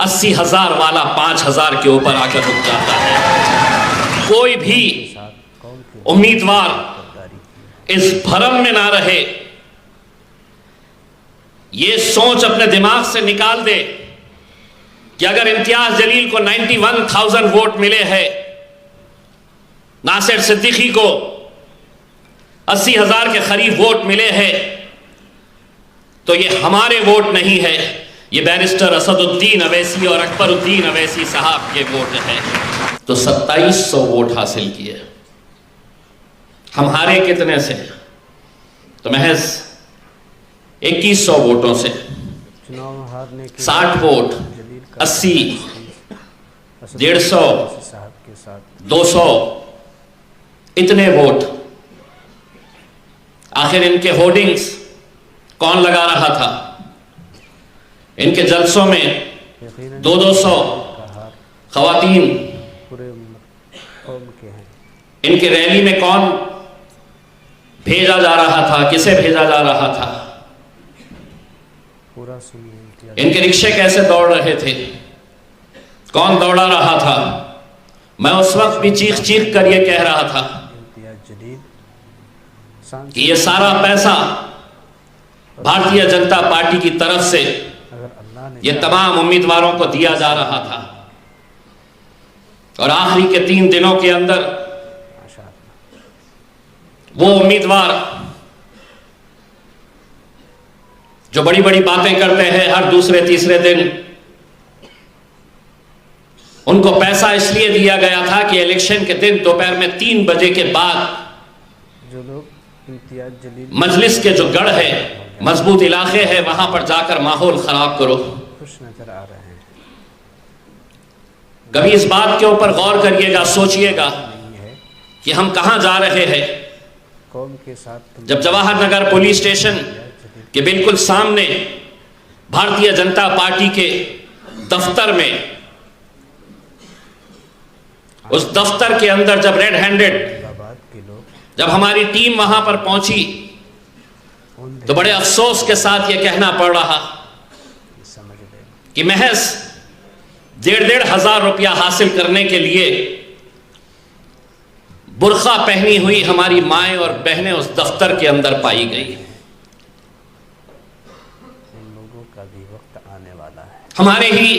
80,000 वाला 5,000 के ऊपर आकर रुक जाता है। कोई भी उम्मीदवार इस भ्रम में ना रहे, ये सोच अपने दिमाग से निकाल दे कि अगर इम्तियाज जलील को 91,000 वोट मिले हैं, नासिर सिद्दीकी को 80,000 के करीब वोट मिले हैं, तो ये हमारे वोट नहीं है, ये बैरिस्टर असदुद्दीन अवैसी और अकबरुद्दीन अवैसी साहब के वोट है। तो 2700 वोट हासिल किए। हम हारे कितने से? तो महज 2100 वोटों से। 60 वोट, 80, 150, 200, इतने वोट। आखिर इनके होर्डिंग्स कौन लगा रहा था? इनके जलसों में 200 खवातीन, इनके रैली में कौन भेजा जा रहा था, किसे भेजा जा रहा था? इनके रिक्शे कैसे दौड़ रहे थे, कौन दौड़ा रहा था? मैं उस वक्त भी चीख चीख कर यह कह रहा था कि यह सारा पैसा भारतीय जनता पार्टी की तरफ से ये तमाम उम्मीदवारों को दिया जा रहा था, और आखिरी के 3 दिनों के अंदर वो उम्मीदवार जो बड़ी बड़ी बातें करते हैं हर दूसरे तीसरे दिन, उनको पैसा इसलिए दिया गया था कि इलेक्शन के दिन दोपहर में 3 बजे के बाद जो लोग इम्तियाज जलील मजलिस के जो गढ़ है, मजबूत इलाके हैं, वहां पर जाकर माहौल खराब करो। खुश नजर आ रहे हैं। कभी इस बात के ऊपर गौर करिएगा, सोचिएगा कि हम कहां जा रहे हैं। कौम के साथ जब जवाहर नगर पुलिस स्टेशन के बिल्कुल सामने भारतीय जनता पार्टी के दफ्तर में, उस दफ्तर के अंदर जब रेड हैंडेड जब हमारी टीम वहां पर पहुंची, तो बड़े अफसोस के साथ यह कहना पड़ रहा कि महज 1,500 रुपया हासिल करने के लिए बुर्खा पहनी हुई हमारी माएं और बहनें उस दफ्तर के अंदर पाई गई। इन लोगों का भी वक्त आने वाला है। हमारे ही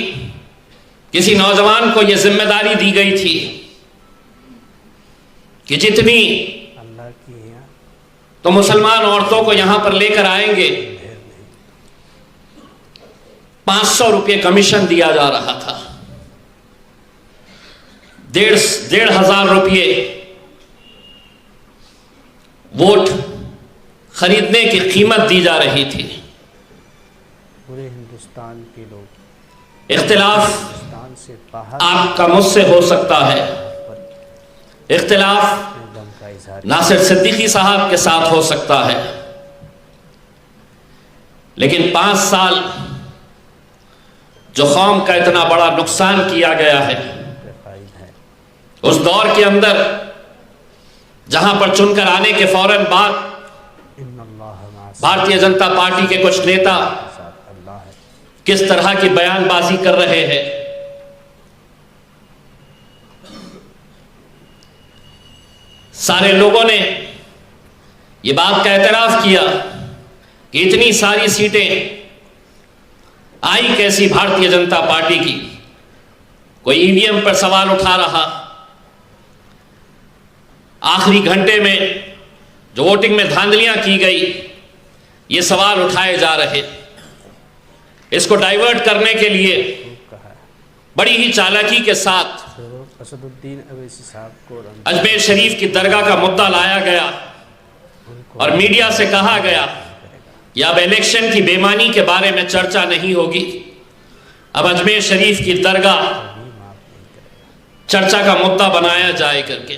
किसी नौजवान को यह जिम्मेदारी दी गई थी कि जितनी अल्लाह की है तो मुसलमान औरतों को यहां पर लेकर आएंगे, 500 रुपये कमीशन दिया जा रहा था। 1,500 रुपये वोट खरीदने की कीमत दी जा रही थी। पूरे हिंदुस्तान के लोग इख्तिलाफ हिंदुस्तान से बाहर आपका मुझसे हो सकता है, इख्तिलाफ गम का इजहार नासिर सिद्दीकी साहब के साथ हो सकता है, लेकिन 5 साल जो कौम का इतना बड़ा नुकसान किया गया है, उस दौर के अंदर जहां पर चुनकर आने के फौरन बाद भारतीय जनता पार्टी के कुछ नेता किस तरह की बयानबाजी कर रहे हैं। सारे लोगों ने यह बात का एतराफ किया कि इतनी सारी सीटें आई कैसी भारतीय जनता पार्टी की। कोई ईवीएम पर सवाल उठा रहा, आखिरी घंटे में जो वोटिंग में धांधलियां की गई, ये सवाल उठाए जा रहे। इसको डाइवर्ट करने के लिए बड़ी ही चालाकी के साथ असदुद्दीन अवैसी साहब को अजमेर शरीफ की दरगाह का मुद्दा लाया गया और मीडिया से कहा गया कि अब इलेक्शन की बेईमानी के बारे में चर्चा नहीं होगी, अब अजमेर शरीफ की दरगाह चर्चा का मुद्दा बनाया जाए करके।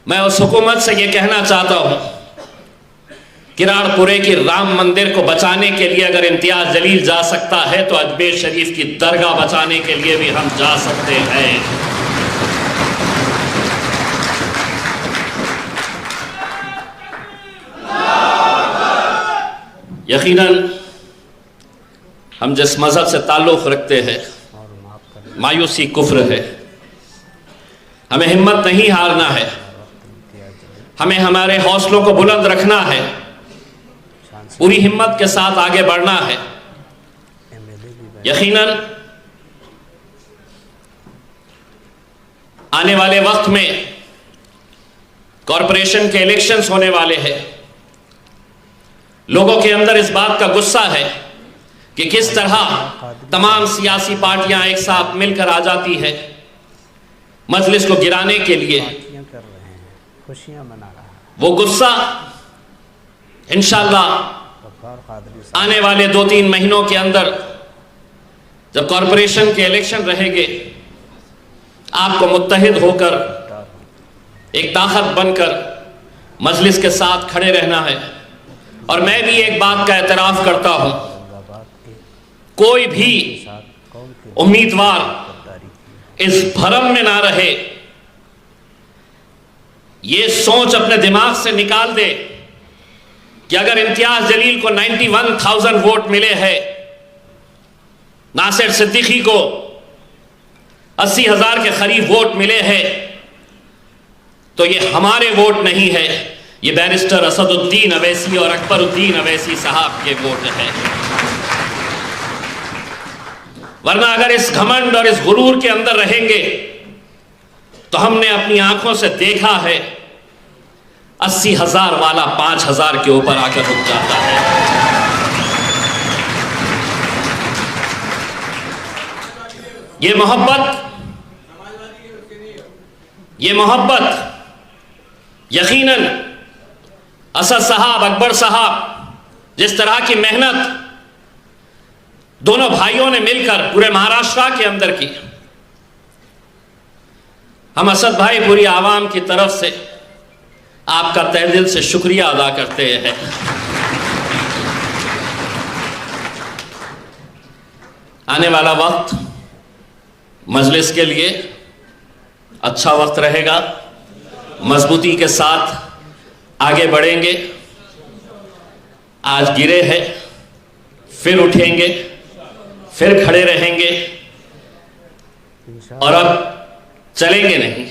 मैं उस हुकूमत से यह कहना चाहता हूं, किराड़पुरे की राम मंदिर को बचाने के लिए अगर इम्तियाज जलील जा सकता है, तो अजमेर शरीफ की दरगाह बचाने के लिए भी हम जा सकते हैं। यकीनन हम जिस मजहब से ताल्लुक़ रखते हैं मायूसी कुफ्र है। हमें हिम्मत नहीं हारना है, हमें हमारे हौसलों को बुलंद रखना है, पूरी हिम्मत के साथ आगे बढ़ना है। यकीनन आने वाले वक्त में कॉरपोरेशन के इलेक्शंस होने वाले हैं। लोगों के अंदर इस बात का गुस्सा है कि किस तरह तमाम सियासी पार्टियां एक साथ मिलकर आ जाती है मजलिस को गिराने के लिए। कर रहे हैं, खुशियां मना रहा है। वो गुस्सा इंशाअल्लाह गफ्फार कादरी साहब आने वाले 2-3 महीनों के अंदर जब कॉरपोरेशन के इलेक्शन रहेंगे, आपको मुत्तहिद होकर एक ताकत बनकर मजलिस के साथ खड़े रहना है। और मैं भी एक बात का एतराफ़ करता हूं, औरंगाबाद के कोई भी साथ कौम के उम्मीदवार गद्दारी की। इस भरम में ना रहे, ये सोच अपने दिमाग से निकाल दे कि अगर इम्तियाज जलील को 91,000 वोट मिले हैं, नासिर सिद्दीकी को 80,000 के करीब वोट मिले हैं, तो ये हमारे वोट नहीं है, ये बैरिस्टर असदुद्दीन अवैसी और अकबरुद्दीन अवैसी साहब के वोट है। वरना अगर इस घमंड और इस गुरूर के अंदर रहेंगे तो हमने अपनी आंखों से देखा है 80,000 वाला 5,000 के ऊपर आकर रुक जाता है। ये मोहब्बत यकीनन असद साहब, अकबर साहब जिस तरह की मेहनत दोनों भाइयों ने मिलकर पूरे महाराष्ट्र के अंदर की, हम असद भाई पूरी आवाम की तरफ से आपका तहे दिल से शुक्रिया अदा करते हैं। आने वाला वक्त मजलिस के लिए अच्छा वक्त रहेगा, मजबूती के साथ आगे बढ़ेंगे। आज गिरे हैं, फिर उठेंगे, फिर खड़े रहेंगे और अब चलेंगे नहीं।